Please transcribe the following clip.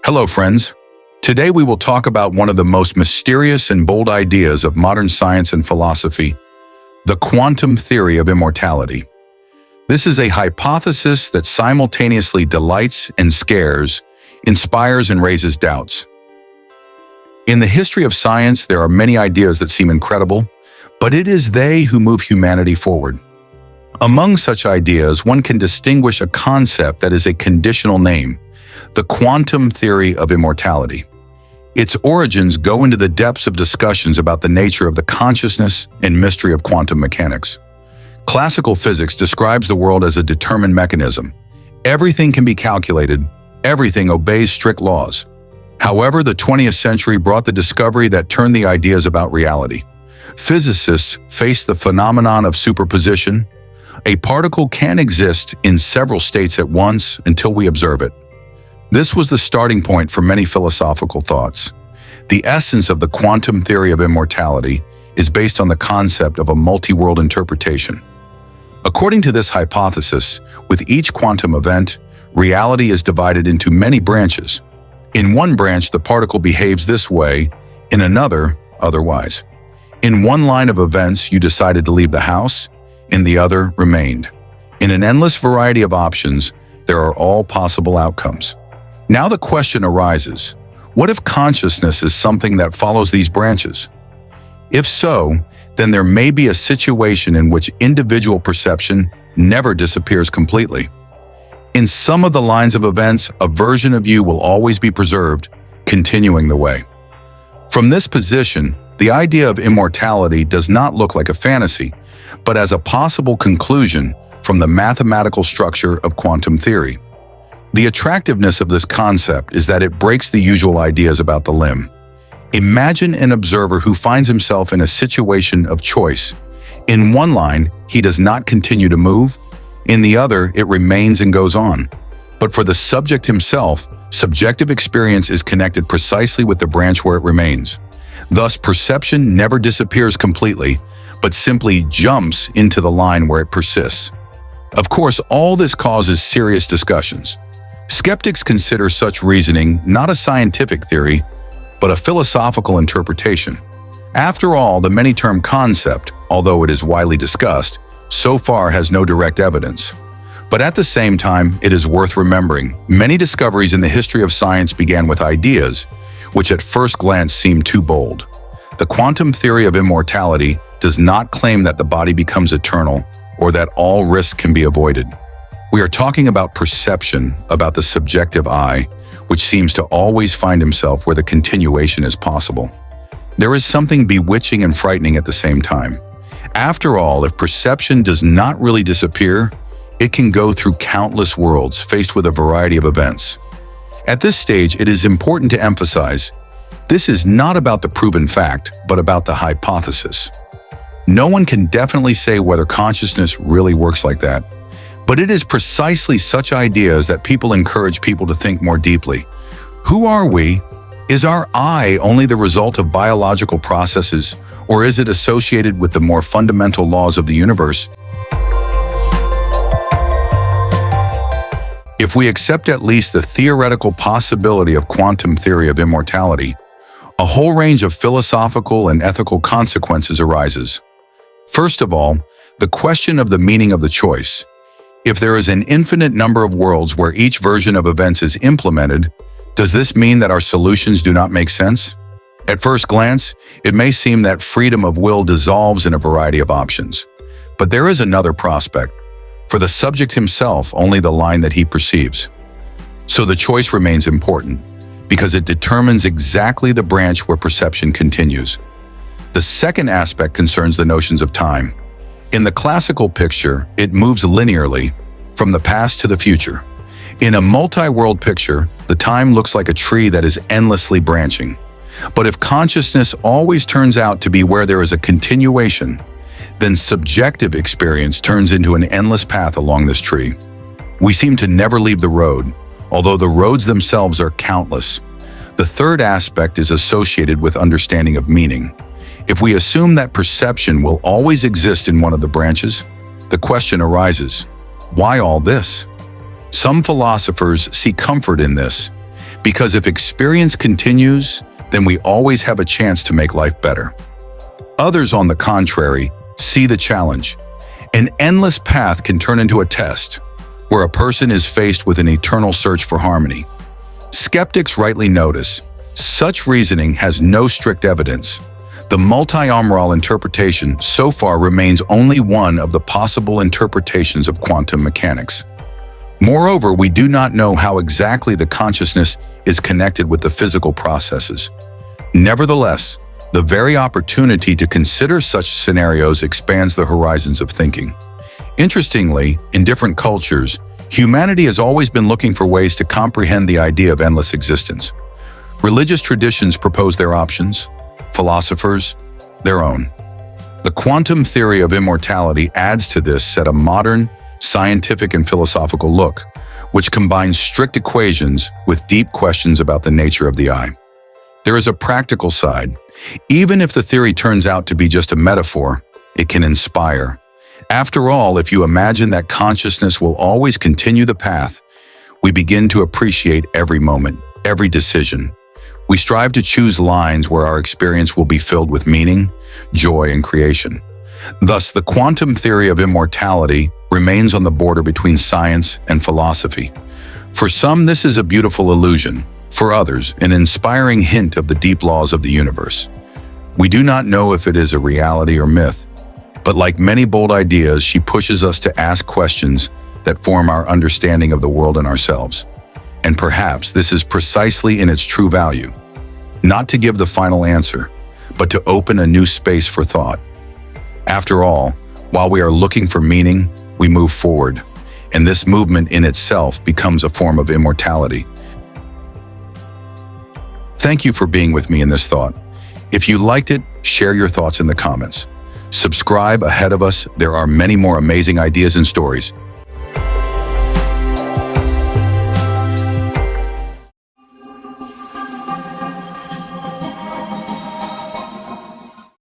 Hello, friends. Today we will talk about one of the most mysterious and bold ideas of modern science and philosophy, the quantum theory of immortality. This is a hypothesis that simultaneously delights and scares, inspires and raises doubts. In the history of science, there are many ideas that seem incredible, but it is they who move humanity forward. Among such ideas, one can distinguish a concept that is a conditional name, the quantum theory of immortality. Its origins go into the depths of discussions about the nature of the consciousness and mystery of quantum mechanics. Classical physics describes the world as a determined mechanism. Everything can be calculated, everything obeys strict laws. However, the 20th century brought the discovery that turned the ideas about reality. Physicists faced the phenomenon of superposition. A particle can exist in several states at once until we observe it. This was the starting point for many philosophical thoughts. The essence of the quantum theory of immortality is based on the concept of a multi-world interpretation. According to this hypothesis, with each quantum event, reality is divided into many branches. In one branch, the particle behaves this way, in another, otherwise. In one line of events, you decided to leave the house, in the other, remained. In an endless variety of options, there are all possible outcomes. Now the question arises, what if consciousness is something that follows these branches? If so, then there may be a situation in which individual perception never disappears completely. In some of the lines of events, a version of you will always be preserved, continuing the way. From this position, the idea of immortality does not look like a fantasy, but as a possible conclusion from the mathematical structure of quantum theory. The attractiveness of this concept is that it breaks the usual ideas about the limb. Imagine an observer who finds himself in a situation of choice. In one line, he does not continue to move. In the other, it remains and goes on. But for the subject himself, subjective experience is connected precisely with the branch where it remains. Thus, perception never disappears completely, but simply jumps into the line where it persists. Of course, all this causes serious discussions. Skeptics consider such reasoning not a scientific theory, but a philosophical interpretation. After all, the many-term concept, although it is widely discussed, so far has no direct evidence. But at the same time, it is worth remembering, many discoveries in the history of science began with ideas, which at first glance seemed too bold. The quantum theory of immortality does not claim that the body becomes eternal or that all risk can be avoided. We are talking about perception, about the subjective eye, which seems to always find himself where the continuation is possible. There is something bewitching and frightening at the same time. After all, if perception does not really disappear, it can go through countless worlds faced with a variety of events. At this stage, it is important to emphasize, this is not about the proven fact, but about the hypothesis. No one can definitely say whether consciousness really works like that. But it is precisely such ideas that people encourage people to think more deeply. Who are we? Is our I only the result of biological processes, or is it associated with the more fundamental laws of the universe? If we accept at least the theoretical possibility of quantum theory of immortality, a whole range of philosophical and ethical consequences arises. First of all, the question of the meaning of the choice. If there is an infinite number of worlds where each version of events is implemented, does this mean that our solutions do not make sense? At first glance, it may seem that freedom of will dissolves in a variety of options. But there is another prospect. For the subject himself, only the line that he perceives. So the choice remains important, because it determines exactly the branch where perception continues. The second aspect concerns the notions of time. In the classical picture, it moves linearly, from the past to the future. In a multi-world picture, the time looks like a tree that is endlessly branching. But if consciousness always turns out to be where there is a continuation, then subjective experience turns into an endless path along this tree. We seem to never leave the road, although the roads themselves are countless. The third aspect is associated with understanding of meaning. If we assume that perception will always exist in one of the branches, the question arises, why all this? Some philosophers see comfort in this. Because if experience continues, then we always have a chance to make life better. Others, on the contrary, see the challenge. An endless path can turn into a test, where a person is faced with an eternal search for harmony. Skeptics rightly notice, such reasoning has no strict evidence. The multi-armoral interpretation so far remains only one of the possible interpretations of quantum mechanics. Moreover, we do not know how exactly the consciousness is connected with the physical processes. Nevertheless, the very opportunity to consider such scenarios expands the horizons of thinking. Interestingly, in different cultures, humanity has always been looking for ways to comprehend the idea of endless existence. Religious traditions propose their options, philosophers, their own. The quantum theory of immortality adds to this set a modern, scientific and philosophical look, which combines strict equations with deep questions about the nature of the I. There is a practical side. Even if the theory turns out to be just a metaphor, it can inspire. After all, if you imagine that consciousness will always continue the path, we begin to appreciate every moment, every decision. We strive to choose lines where our experience will be filled with meaning, joy, and creation. Thus, the quantum theory of immortality remains on the border between science and philosophy. For some, this is a beautiful illusion. For others, an inspiring hint of the deep laws of the universe. We do not know if it is a reality or myth, but like many bold ideas, she pushes us to ask questions that form our understanding of the world and ourselves. And perhaps this is precisely in its true value. Not to give the final answer, but to open a new space for thought. After all, while we are looking for meaning, we move forward, and this movement in itself becomes a form of immortality. Thank you for being with me in this thought. If you liked it, share your thoughts in the comments. Subscribe. Ahead of us, there are many more amazing ideas and stories.